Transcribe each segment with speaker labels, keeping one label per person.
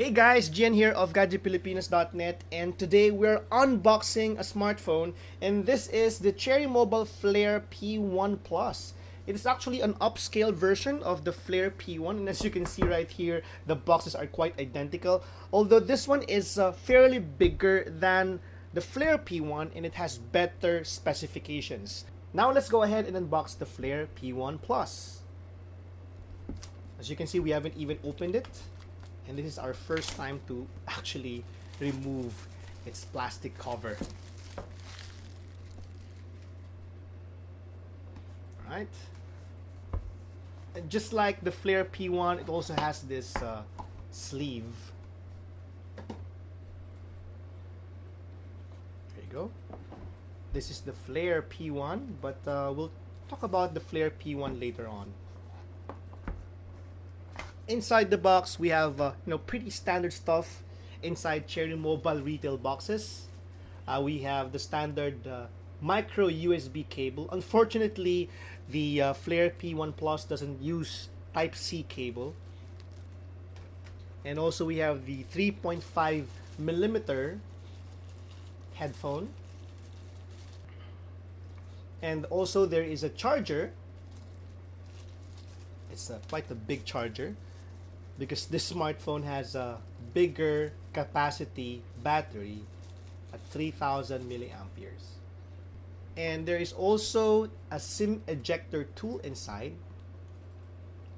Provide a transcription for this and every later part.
Speaker 1: Hey guys, Gian here of GadgetPilipinas.net, and today we're unboxing a smartphone, and this is the Cherry Mobile Flare P1 Plus. It is actually an upscale version of the Flare P1, and as you can see right here, the boxes are quite identical, although this one is fairly bigger than the Flare P1 and it has better specifications. Now let's go ahead and unbox the Flare P1 Plus. As you can see, we haven't even opened it. And this is our first time to actually remove its plastic cover. Alright. And just like the Flare P1, it also has this sleeve. There you go. This is the Flare P1, but we'll talk about the Flare P1 later on. Inside the box, we have pretty standard stuff inside Cherry Mobile retail boxes. We have the standard micro USB cable. Unfortunately, the Flare P1 Plus doesn't use Type-C cable. And also we have the 3.5mm headphone. And also there is a charger. It's quite a big charger, because this smartphone has a bigger capacity battery at 3000 milliamperes. And there is also a SIM ejector tool inside.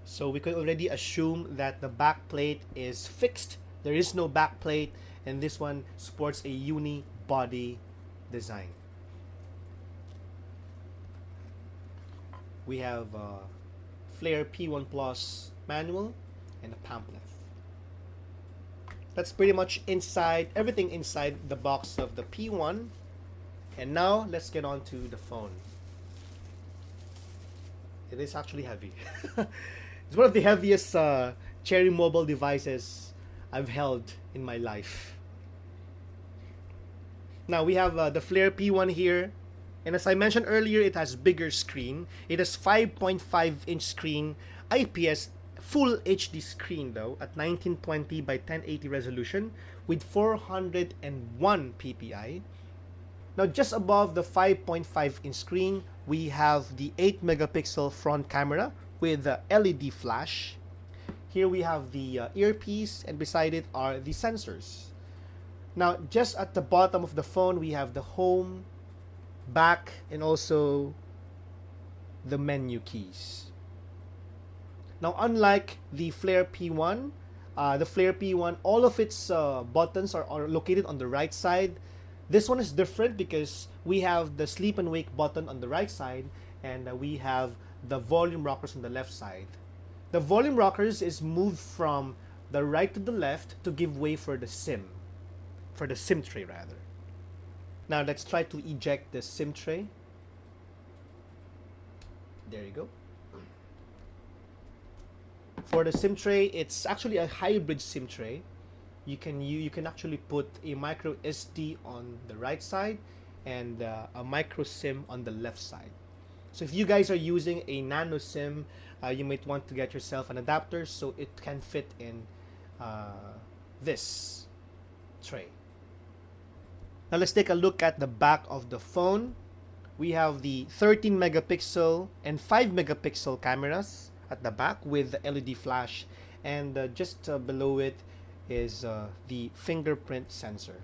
Speaker 1: So we could already assume that the back plate is fixed. There is no back plate, and this one sports a uni-body design. We have a Flare P1 Plus manual and a pamphlet. That's pretty much everything inside the box of the P1. And now let's get on to the phone. It is actually heavy. It's one of the heaviest Cherry Mobile devices I've held in my life. Now we have the Flare P1 here, and as I mentioned earlier, it has bigger screen. It has 5.5-inch screen, IPS Full HD screen though, at 1920 by 1080 resolution with 401 ppi. Now just above the 5.5-inch screen, we have the 8 megapixel front camera with the LED flash. Here we have the earpiece, and beside it are the sensors. Now just at the bottom of the phone, we have the home, back, and also the menu keys. Now, unlike the Flare P1, all of its buttons are located on the right side. This one is different because we have the sleep and wake button on the right side, and we have the volume rockers on the left side. The volume rockers is moved from the right to the left to give way for the SIM tray rather. Now let's try to eject the SIM tray. There you go. For the SIM tray, it's actually a hybrid SIM tray. You can actually put a micro SD on the right side and a micro SIM on the left side. So if you guys are using a nano SIM, you might want to get yourself an adapter so it can fit in this tray. Now let's take a look at the back of the phone. We have the 13 megapixel and 5 megapixel cameras at the back with the LED flash, and just below it is the fingerprint sensor.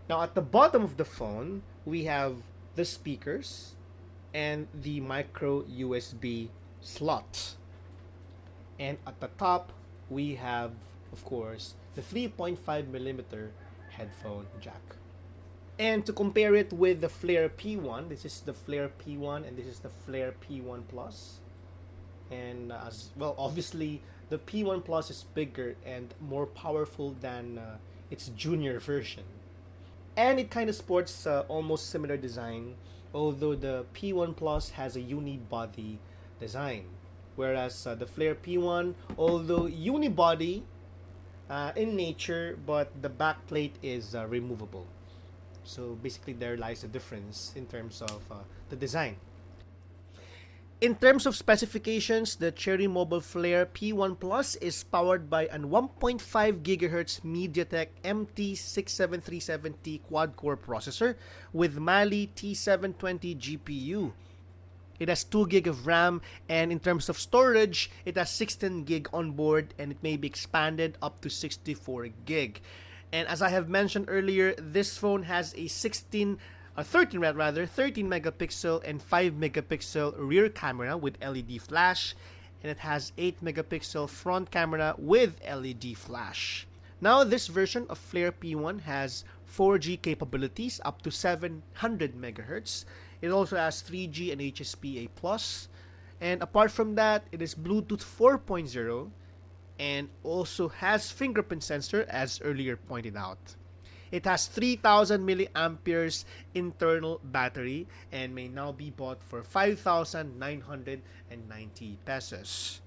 Speaker 1: Now at the bottom of the phone, we have the speakers and the micro USB slot. And at the top, we have, of course, the 3.5mm headphone jack. And to compare it with the Flare P1, this is the Flare P1 and this is the Flare P1 Plus. And as well, obviously, the P1 Plus is bigger and more powerful than its junior version. And it kind of sports almost similar design, although the P1 Plus has a unibody design. Whereas the Flare P1, although unibody in nature, but the back plate is removable. So basically there lies the difference in terms of the design. In terms of specifications, the Cherry Mobile Flare P1 Plus is powered by an 1.5 GHz MediaTek MT6737T quad-core processor with Mali T720 GPU. It has 2 GB of RAM, and in terms of storage, it has 16 GB on board, and it may be expanded up to 64 GB. And as I have mentioned earlier, this phone has a 13 megapixel and 5 megapixel rear camera with LED flash, and it has 8 megapixel front camera with LED flash. Now, this version of Flare P1 has 4G capabilities up to 700 MHz. It also has 3G and HSPA+. And apart from that, it is Bluetooth 4.0 and also has fingerprint sensor, as earlier pointed out. It has 3,000 milliamperes internal battery and may now be bought for 5,990 pesos.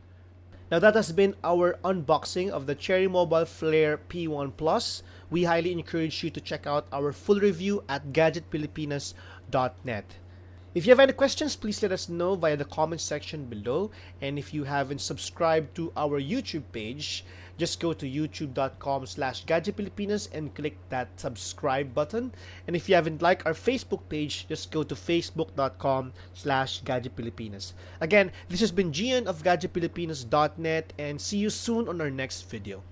Speaker 1: Now, that has been our unboxing of the Cherry Mobile Flare P1 Plus. We highly encourage you to check out our full review at gadgetpilipinas.net. If you have any questions, please let us know via the comment section below. And if you haven't subscribed to our YouTube page, just go to youtube.com/gadgetpilipinas and click that subscribe button. And if you haven't liked our Facebook page, just go to facebook.com/gadgetpilipinas. Again, this has been Gian of gadgetpilipinas.net, and see you soon on our next video.